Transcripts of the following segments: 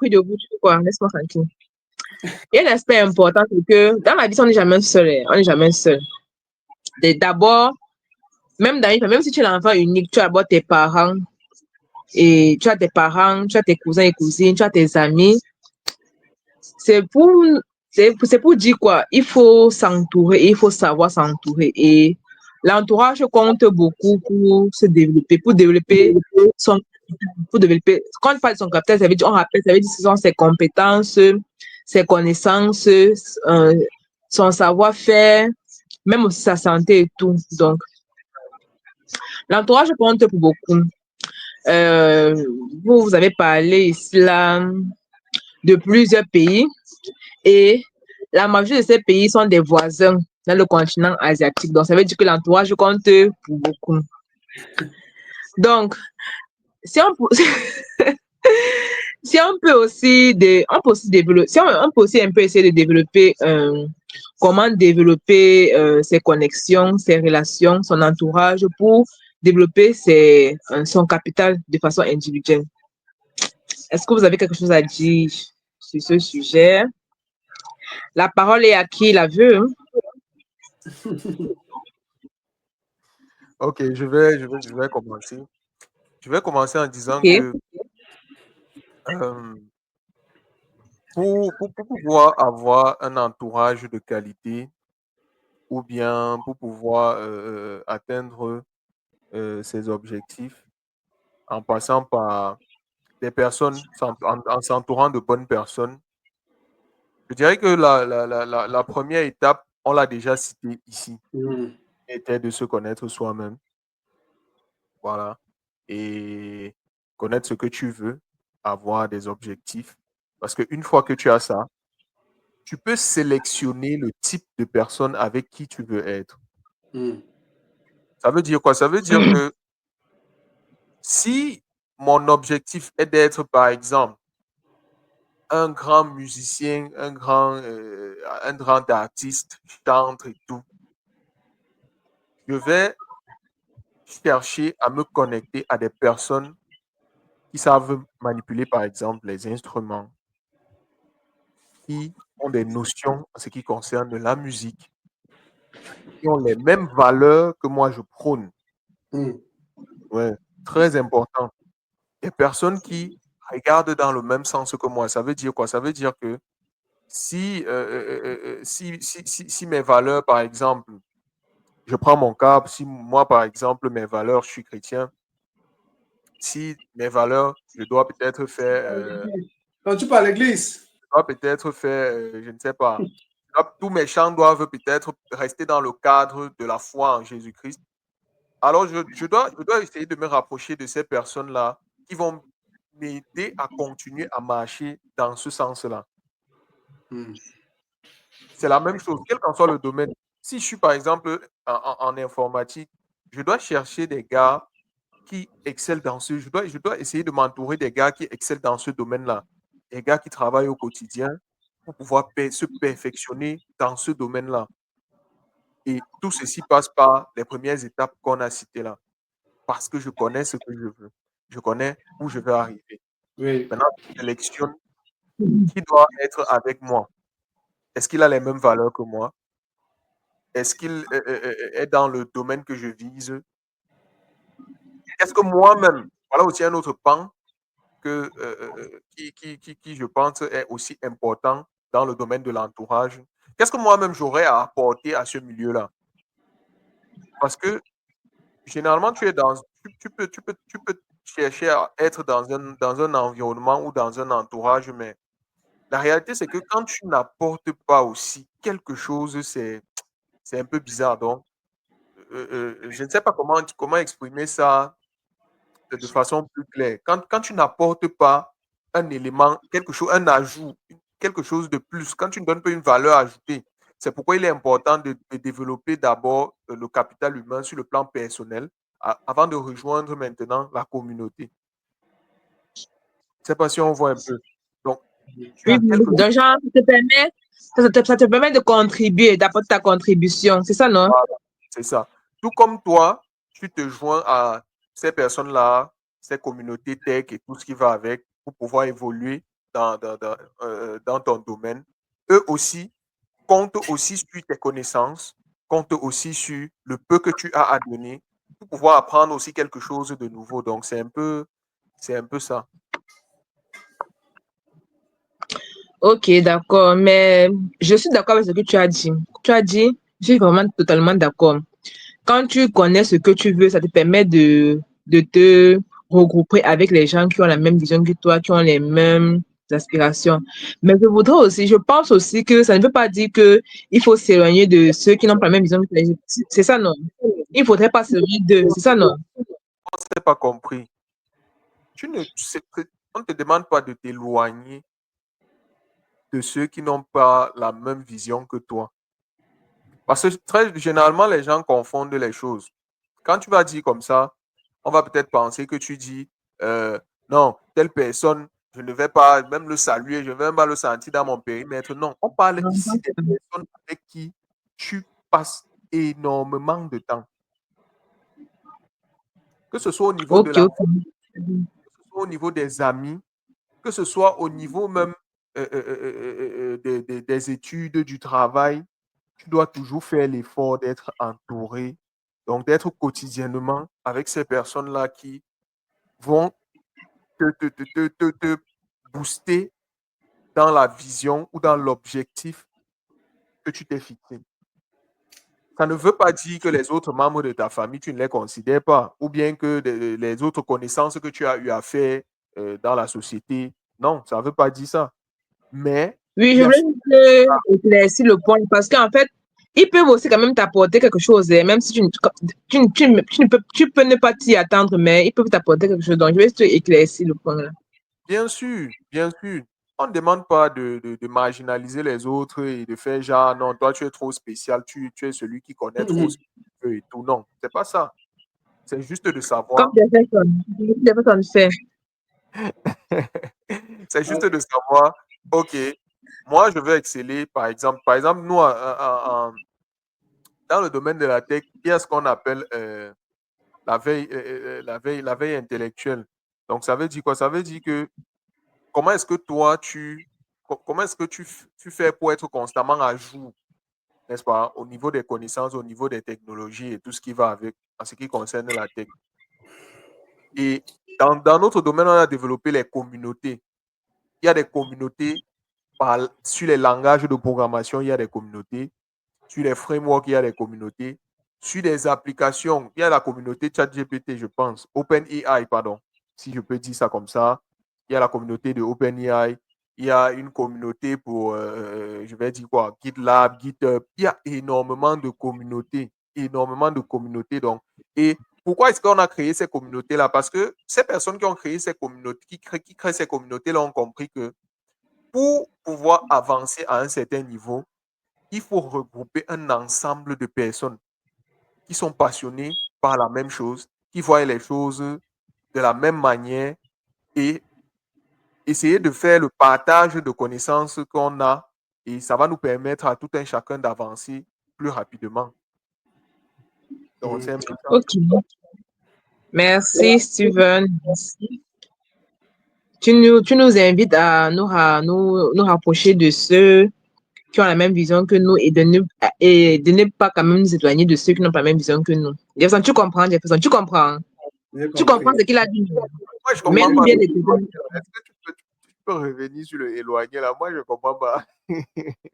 pris de vous, quoi. Laisse-moi tranquille. Il y a un aspect important, c'est que dans la vie, on n'est jamais seul. On n'est jamais seul. D'abord, même dans une famille, même si tu es l'enfant unique, tu as d'abord tes parents. Et tu as tes parents, tu as tes cousins et cousines, tu as tes amis. C'est pour, c'est pour dire quoi? Il faut s'entourer, il faut savoir s'entourer. Et l'entourage compte beaucoup pour développer son, pour développer. Quand on parle de son capital, ça veut dire, on rappelle, ça veut dire ce sont ses compétences, ses connaissances, son savoir-faire, même aussi sa santé et tout. Donc, l'entourage compte pour beaucoup. Vous avez parlé ici là de plusieurs pays et la majorité de ces pays sont des voisins dans le continent asiatique. Donc, ça veut dire que l'entourage compte pour beaucoup. Donc, si on, si on peut aussi, on peut aussi développer, si on peut aussi un peu essayer de développer comment développer ses connexions, ses relations, son entourage pour développer son capital de façon individuelle. Est-ce que vous avez quelque chose à dire sur ce sujet? La parole est à qui la veut. Ok, je vais commencer. Je vais commencer en disant Ok. que pour pouvoir avoir un entourage de qualité ou bien pour pouvoir atteindre ses objectifs en passant par des personnes, en s'entourant de bonnes personnes, je dirais que la première étape, on l'a déjà cité ici, était de se connaître soi-même. Voilà. Et connaître ce que tu veux, avoir des objectifs. Parce qu'une fois que tu as ça, tu peux sélectionner le type de personne avec qui tu veux être. Ça veut dire quoi? Ça veut dire que si mon objectif est d'être, par exemple, un grand musicien, un grand artiste, chantre et tout, je vais chercher à me connecter à des personnes qui savent manipuler, par exemple, les instruments, qui ont des notions en ce qui concerne la musique, qui ont les mêmes valeurs que moi je prône. Ouais, très important. Des personnes qui regardent dans le même sens que moi. Ça veut dire quoi? Ça veut dire que si mes valeurs, par exemple, je prends mon cas, si moi, par exemple, mes valeurs, je suis chrétien, si mes valeurs, je dois peut-être faire, Quand tu parles à l'église, je ne sais pas, tous mes chants doivent peut-être rester dans le cadre de la foi en Jésus-Christ. Alors, je dois essayer de me rapprocher de ces personnes-là qui vont m'aider à continuer à marcher dans ce sens-là. C'est la même chose, quel qu'en soit le domaine. Si je suis, par exemple, en informatique, je dois chercher des gars qui excellent dans ce... Je dois essayer de m'entourer des gars qui excellent dans ce domaine-là. Des gars qui travaillent au quotidien pour pouvoir se perfectionner dans ce domaine-là. Et tout ceci passe par les premières étapes qu'on a citées là. Parce que je connais ce que je veux. Je connais où je veux arriver. oui. Maintenant, je sélectionne qui doit être avec moi. Est-ce qu'il a les mêmes valeurs que moi? Est-ce qu'il est dans le domaine que je vise? Est-ce que moi-même, voilà aussi un autre pan qui, je pense, est aussi important dans le domaine de l'entourage. Qu'est-ce que moi-même j'aurais à apporter à ce milieu-là? Parce que généralement, tu peux chercher à être dans un environnement ou dans un entourage, mais la réalité, c'est que quand tu n'apportes pas aussi quelque chose, c'est un peu bizarre. Donc, je ne sais pas comment exprimer ça de façon plus claire. Quand tu n'apportes pas un élément, quelque chose, un ajout, quelque chose de plus, quand tu ne donnes pas une valeur ajoutée, c'est pourquoi il est important de développer d'abord le capital humain sur le plan personnel avant de rejoindre maintenant la communauté. Je ne sais pas si on voit un peu. Donc, tu as quelque chose. Donc, genre, ça te permet de contribuer, d'apporter ta contribution. C'est ça, non? Voilà, c'est ça. Tout comme toi, tu te joins à ces personnes-là, ces communautés tech et tout ce qui va avec pour pouvoir évoluer dans ton domaine, eux aussi comptent aussi sur tes connaissances, comptent aussi sur le peu que tu as à donner pour pouvoir apprendre aussi quelque chose de nouveau. Donc, c'est un peu ça. Ok, d'accord, mais je suis d'accord avec ce que tu as dit. Tu as dit, je suis vraiment totalement d'accord. Quand tu connais ce que tu veux, ça te permet de te regrouper avec les gens qui ont la même vision que toi, qui ont les mêmes aspirations. Mais je voudrais aussi, je pense aussi que ça ne veut pas dire que il faut s'éloigner de ceux qui n'ont pas la même vision que toi. C'est ça, non? Il faudrait pas s'éloigner d'eux, c'est ça, non? On ne s'est pas compris. On ne te demande pas de t'éloigner de ceux qui n'ont pas la même vision que toi. Parce que très généralement, les gens confondent les choses. Quand tu vas dire comme ça, on va peut-être penser que tu dis, non, telle personne, je ne vais pas même le saluer, je ne vais même pas le sentir dans mon périmètre. Non, on parle ici des personnes avec qui tu passes énormément de temps. Que ce soit au niveau de Ok, la ok. que ce soit au niveau des amis, que ce soit au niveau même des études, du travail, tu dois toujours faire l'effort d'être entouré, donc d'être quotidiennement avec ces personnes-là qui vont te booster dans la vision ou dans l'objectif que tu t'es fixé. Ça ne veut pas dire que les autres membres de ta famille, tu ne les considères pas, ou bien que les autres connaissances que tu as eu à faire dans la société. Non, ça ne veut pas dire ça. Mais Oui, il je y a voulais juste éclaircir le point parce qu'en fait, ils peuvent aussi quand même t'apporter quelque chose, hein, même si tu peux ne pas t'y attendre, mais ils peuvent t'apporter quelque chose. Donc, je vais juste éclaircir le point là. bien sûr, bien sûr. On ne demande pas de marginaliser les autres et de faire genre, non, toi, tu es trop spécial, tu es celui qui connaît trop ce que tu veux et tout. Non, c'est pas ça. C'est juste de Comme savoir. des personnes fait. C'est juste de savoir, OK, moi, je veux exceller, par exemple, nous, dans le domaine de la tech, il y a ce qu'on appelle la veille intellectuelle. Donc, ça veut dire quoi? Ça veut dire que comment est-ce que toi, comment est-ce que tu fais pour être constamment à jour, n'est-ce pas, au niveau des connaissances, au niveau des technologies et tout ce qui va avec, en ce qui concerne la tech. Et dans notre domaine, on a développé les communautés. Il y a des communautés sur les langages de programmation, il y a des communautés. Sur les frameworks, il y a des communautés. Sur des applications, il y a la communauté ChatGPT, je pense. OpenAI, pardon, si je peux dire ça comme ça. Il y a la communauté de OpenAI. Il y a une communauté pour, je vais dire quoi, GitLab, GitHub. Il y a énormément de communautés. Énormément de communautés. Donc, et pourquoi est-ce qu'on a créé ces communautés-là? Parce que ces personnes qui ont créé ces communautés, qui créent ces communautés-là ont compris que pour pouvoir avancer à un certain niveau, il faut regrouper un ensemble de personnes qui sont passionnées par la même chose, qui voient les choses de la même manière et essayer de faire le partage de connaissances qu'on a et ça va nous permettre à tout un chacun d'avancer plus rapidement. Donc, c'est un peu ça. Ok. Merci, Steven. Merci. Tu nous invites à nous rapprocher de ceux qui ont la même vision que nous et de ne pas quand même nous éloigner de ceux qui n'ont pas la même vision que nous. Jefferson, tu comprends, Jefferson, tu comprends. J'ai Tu comprends compris. ce qu'il a dit. Moi, je ne Mais comprends nous pas. bien Est-ce écouter. que tu peux revenir sur le éloigné là? Moi, je ne comprends pas.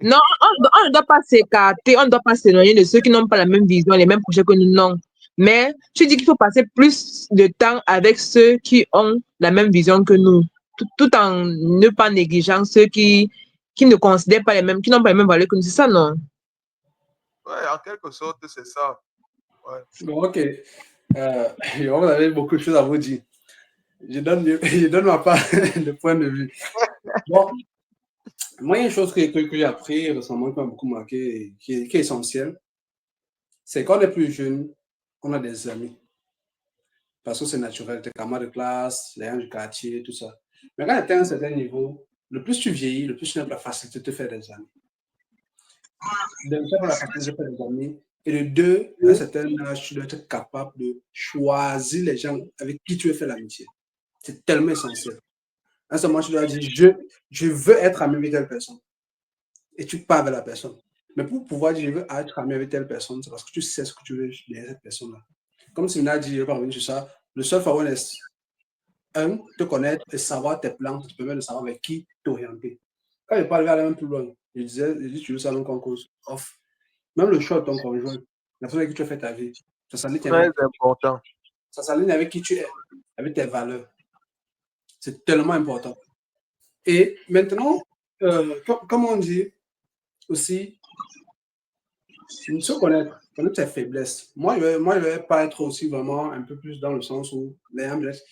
Non, on ne doit pas s'écarter, on ne doit pas s'éloigner de ceux qui n'ont pas la même vision, les mêmes projets que nous, non. Mais tu dis qu'il faut passer plus de temps avec ceux qui ont la même vision que nous, tout en ne pas négligeant ceux qui ne considèrent pas les mêmes, qui n'ont pas les mêmes valeurs que nous. C'est ça, non? Ouais, en quelque sorte, c'est ça. Ouais. Bon, ok. Vous avez beaucoup de choses à vous dire. Je donne ma part de point de vue. Bon, moi, il y a une chose que j'ai appris récemment qui m'a beaucoup marqué et qui est essentielle. C'est quand on est plus jeune, on a des amis. Parce que c'est naturel, tes camarades de classe, les gens du quartier, tout ça. Mais quand tu atteins un certain niveau, le plus tu vieillis, le plus tu as la facilité de te faire des amis. De faire la facilité de faire des amis. Et de deux, à un certain âge, tu dois être capable de choisir les gens avec qui tu veux faire l'amitié. C'est tellement essentiel. À ce moment, tu dois dire, je veux être ami avec telle personne. Et tu pars avec la personne. Mais pour pouvoir dire, je veux être ami avec telle personne, c'est parce que tu sais ce que tu veux derrière cette personne-là. Comme Simina a dit, je vais pas revenir sur ça, le seul favor est, te connaître et savoir tes plans, ça te permet de savoir avec qui t'orienter. Quand je parle vers même plus loin, je dis, tu veux ça donc en cause, off. Même le choix de ton conjoint, la façon avec qui tu as fait ta vie, ça Très important. s'aligne avec qui tu es, avec tes valeurs. C'est tellement important. Et maintenant, comme on dit aussi, se connaître tes faiblesses. Moi, je vais pas être aussi vraiment un peu plus dans le sens où les faiblesses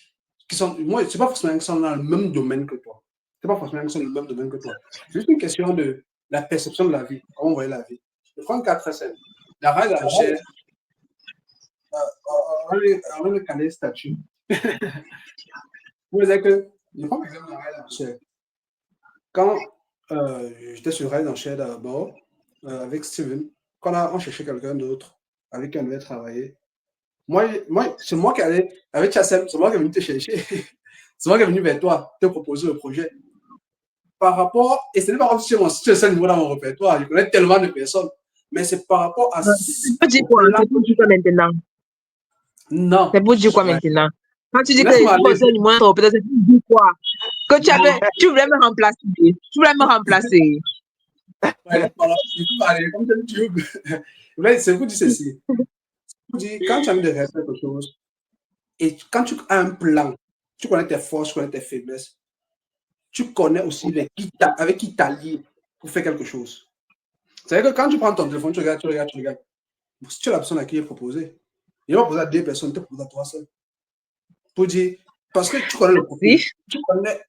qui sont, moi, c'est pas forcément qu'ils sont dans le même domaine que toi. C'est pas forcément qu'ils sont dans le même domaine que toi. C'est juste une question de la perception de la vie, comment on voit la vie. Je prends un cas très simple. La règle en chair, on va caler statut. Vous savez que, je prends l'exemple de la règle en chair. Quand j'étais sur règle en chair d'abord, avec Steven, quand on cherchait quelqu'un d'autre avec qui on devait travailler, moi c'est moi qui allais, avec Chassem, c'est moi qui est venu te chercher. C'est moi qui est venu vers toi, te proposer le projet. Par rapport, et ce n'est pas comme si tu es le seul niveau dans mon répertoire, je connais tellement de personnes, mais c'est par rapport à... C'est pour dire quoi? C'est pour dire quoi maintenant? Non. C'est pour dire quoi maintenant? Quand tu dis que Laisse-moi tu possèdes moins trop, peut-être c'est pour dire quoi? Que tu voulais me remplacer. Tu voulais me remplacer. Ouais, voilà, je peux parler comme tu veux. C'est pour dire ceci. Quand tu as envie de faire quelque chose, et quand tu as un plan, tu connais tes forces, tu connais tes faiblesses, tu connais aussi avec qui t'allier pour faire quelque chose. C'est-à-dire que quand tu prends ton téléphone, tu regardes. Si tu as la personne à qui est proposé, il va poser à 2 personnes, tu te poses à 3 seuls. Pour dire, parce que tu connais le profil,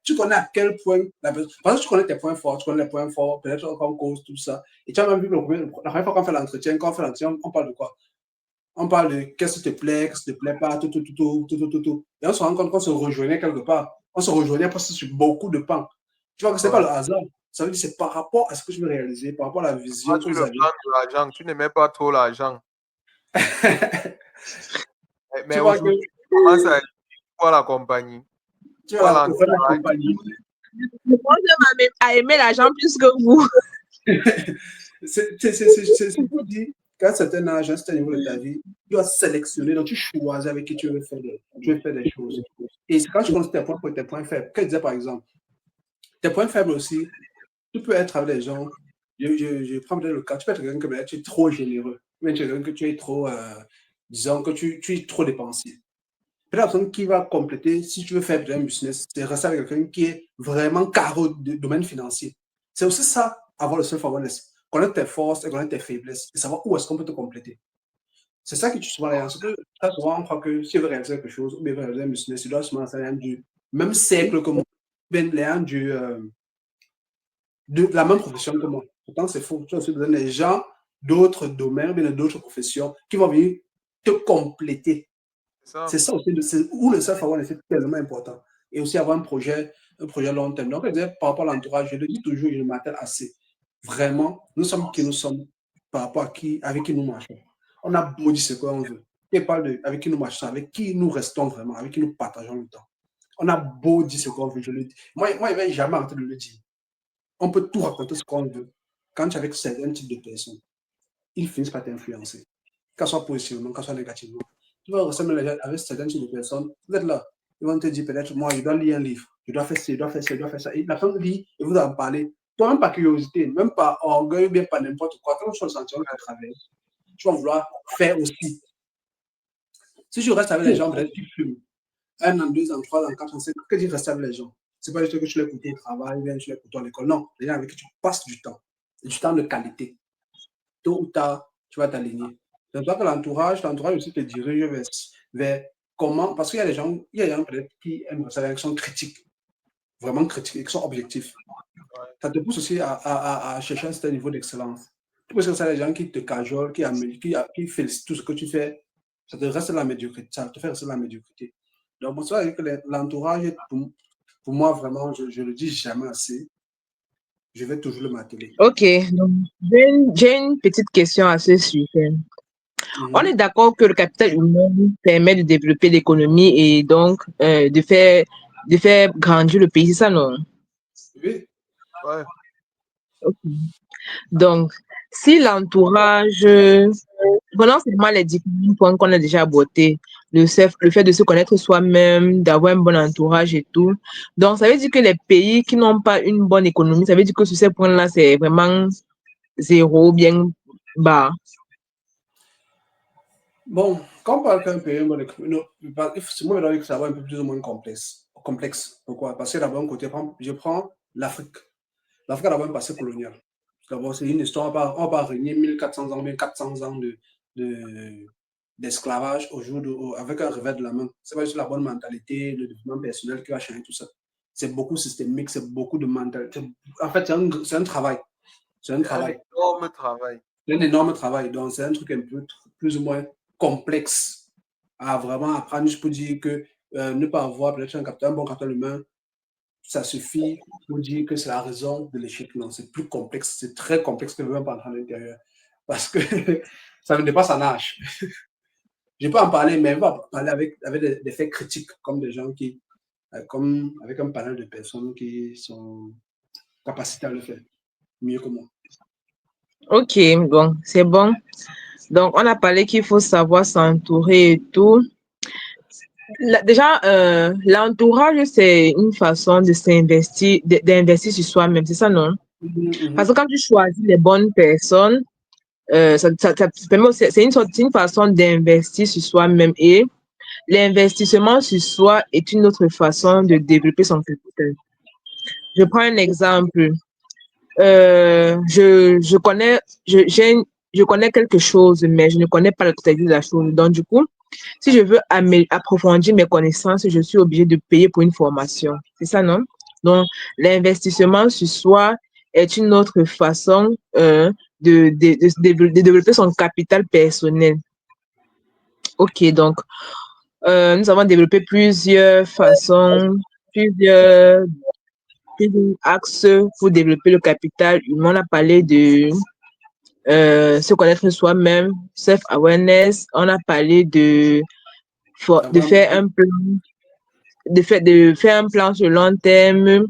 tu connais à quel point la personne, parce que tu connais tes points forts, tu connais les points forts, peut-être en cause, tout ça. Et tu as même vu la première fois qu'on fait l'entretien, on parle de quoi? On parle de qu'est-ce qui te plaît, qu'est-ce qui ne te plaît pas, tout. Et on se rend compte qu'on se rejoignait quelque part. On se rejoignait parce que sur beaucoup de pans. Tu vois que ce n'est pas le hasard. Ça veut dire que c'est par rapport à ce que je veux réaliser, par rapport à la vision que vous avez. L'argent, tu n'aimais pas trop l'argent. Mais aujourd'hui, tu commences à la compagnie. Tu vas la compagnie. Je pense à aimer l'argent plus que vous. C'est pour dire qu'à un certain âge, à un certain niveau de ta vie, tu dois sélectionner, donc tu choisis avec qui tu veux faire des choses. Et quand tu connais tes points faibles, qu'elle disait par exemple, tes points faibles aussi, tu peux être avec des gens, je prends peut-être le cas, tu peux être quelqu'un que tu es trop généreux, mais tu es quelqu'un que tu es trop, disons que tu es trop dépensier. La personne qui va compléter, si tu veux faire un business, c'est rester avec quelqu'un qui est vraiment carreau de domaine financier. C'est aussi ça, avoir le self-awareness. Connaître tes forces et connaître tes faiblesses et savoir où est-ce qu'on peut te compléter. C'est ça qui tue souvent les gens. Très souvent, on croit que si tu veux réaliser quelque chose ou bien réaliser un business, tu dois souvent être du même cercle que moi, bien les gens de la même profession que moi. Pourtant, c'est faux. Tu as aussi besoin des gens d'autres domaines, bien d'autres professions qui vont venir te compléter. C'est ça aussi, où le self-awareness est tellement important. Et aussi avoir un projet long terme. Donc, par rapport à l'entourage, je le dis toujours, je m'attelle assez. Vraiment, nous sommes qui nous sommes par rapport à avec qui nous marchons. On a beau dire ce qu'on veut. Et parle de avec qui nous marchons, avec qui nous restons vraiment, avec qui nous partageons le temps. On a beau dire ce qu'on veut, je le dis. Moi, je ne vais jamais arrêter de le dire. On peut tout raconter ce qu'on veut. Quand tu es avec certains types de personnes, ils finissent par t'influencer. Qu'à soit positivement, qu'à soit négativement. Tu vas ressembler avec certains types de personnes, vous êtes là, ils vont te dire peut-être, moi, je dois lire un livre, je dois faire ci, je dois faire ça, je dois faire ça. Et la personne lit et vous en parlez. Toi, même par curiosité, même par orgueil, bien par n'importe quoi, quand tu as le sentiment de travailler, tu vas vouloir faire aussi. Si tu restes avec les gens, peut-être tu fumes. 1 an, 2 ans, 3 ans, 4 ans, 5 ans, que tu restes avec les gens. Ce n'est pas juste que tu les écoutes au travail, bien tu les écoutes à l'école. Non, les gens avec qui tu passes du temps. Et du temps de qualité. Tôt ou tard, tu vas t'aligner. C'est pour que l'entourage aussi te dirige vers comment, parce qu'il y a des gens peut-être qui aiment ça, qui sont critiques, vraiment critiques, et qui sont objectifs. Ça te pousse aussi à chercher un certain niveau d'excellence. Tu penses que c'est les gens qui te cajolent, qui félicitent tout ce que tu fais, ça te reste la médiocrité, ça te fait rester la médiocrité. Donc, c'est vrai que l'entourage, pour moi, vraiment, je le dis jamais assez, je vais toujours le marteler. Ok, donc j'ai une petite question à ce sujet. On est d'accord que le capital humain permet de développer l'économie et donc de faire de faire grandir le pays, c'est ça, non? Oui. Ouais. Ok. Donc, si l'entourage, prenons seulement les différents points qu'on a déjà abordés, le fait de se connaître soi-même, d'avoir un bon entourage et tout. Donc, ça veut dire que les pays qui n'ont pas une bonne économie, ça veut dire que sur ces points-là, c'est vraiment zéro, bien bas. Bon, quand on parle qu'un pays, moi, que ça va un peu plus ou moins complexe. Pourquoi? Parce que d'abord, un côté, je prends l'Afrique. L'Afrique a d'abord un passé colonial. D'abord, c'est une histoire, on va pas régner 1400 ans, bien 400 ans d'esclavage avec un revers de la main. C'est pas juste la bonne mentalité, le développement personnel qui va changer tout ça. C'est beaucoup systémique, c'est beaucoup de mentalité. En fait, c'est un travail. C'est un C'est un travail. énorme travail. C'est un énorme travail. Donc, c'est un truc un peu plus ou moins complexe à vraiment apprendre. Je peux dire que ne pas avoir peut-être un bon capital humain, ça suffit pour dire que c'est la raison de l'échec. Non, c'est plus complexe. C'est très complexe que même pas entrer à l'intérieur. Parce que ça me dépasse en âge. Je peux en parler, mais on va parler avec des faits critiques, comme des gens comme avec un panel de personnes qui sont capacitées à le faire mieux que moi. Ok, bon, c'est bon. Donc, on a parlé qu'il faut savoir s'entourer et tout. Déjà, l'entourage, c'est une façon de s'investir, d'investir sur soi-même, c'est ça, non? Parce que quand tu choisis les bonnes personnes, ça te permet c'est une façon d'investir sur soi-même et l'investissement sur soi est une autre façon de développer son capital. Je prends un exemple. Je connais, je connais quelque chose, mais je ne connais pas la totalité de la chose. Donc, du coup, si je veux approfondir mes connaissances, je suis obligée de payer pour une formation. C'est ça, non? Donc, l'investissement sur soi est une autre façon de développer son capital personnel. Ok, donc, nous avons développé plusieurs façons, plusieurs, plusieurs axes pour développer le capital humain. On a parlé de se connaître soi-même, self-awareness. On a parlé de D'avoir un faire un plan, de faire un plan sur le long terme,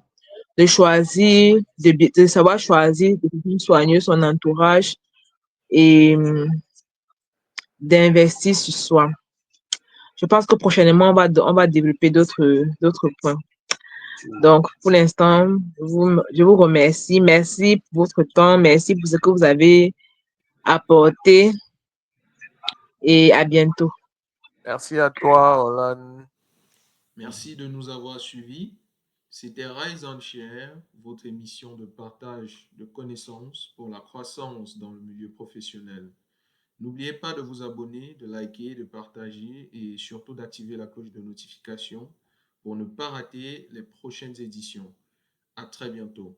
de choisir, de savoir choisir, de soigner son entourage et d'investir sur soi. Je pense que prochainement, on va développer d'autres points. Donc, pour l'instant, je vous remercie. Merci pour votre temps. Merci pour ce que vous avez apporté et à bientôt. Merci à toi, Roland. Merci de nous avoir suivis. C'était Rise and Share, votre émission de partage de connaissances pour la croissance dans le milieu professionnel. N'oubliez pas de vous abonner, de liker, de partager et surtout d'activer la cloche de notification pour ne pas rater les prochaines éditions. À très bientôt.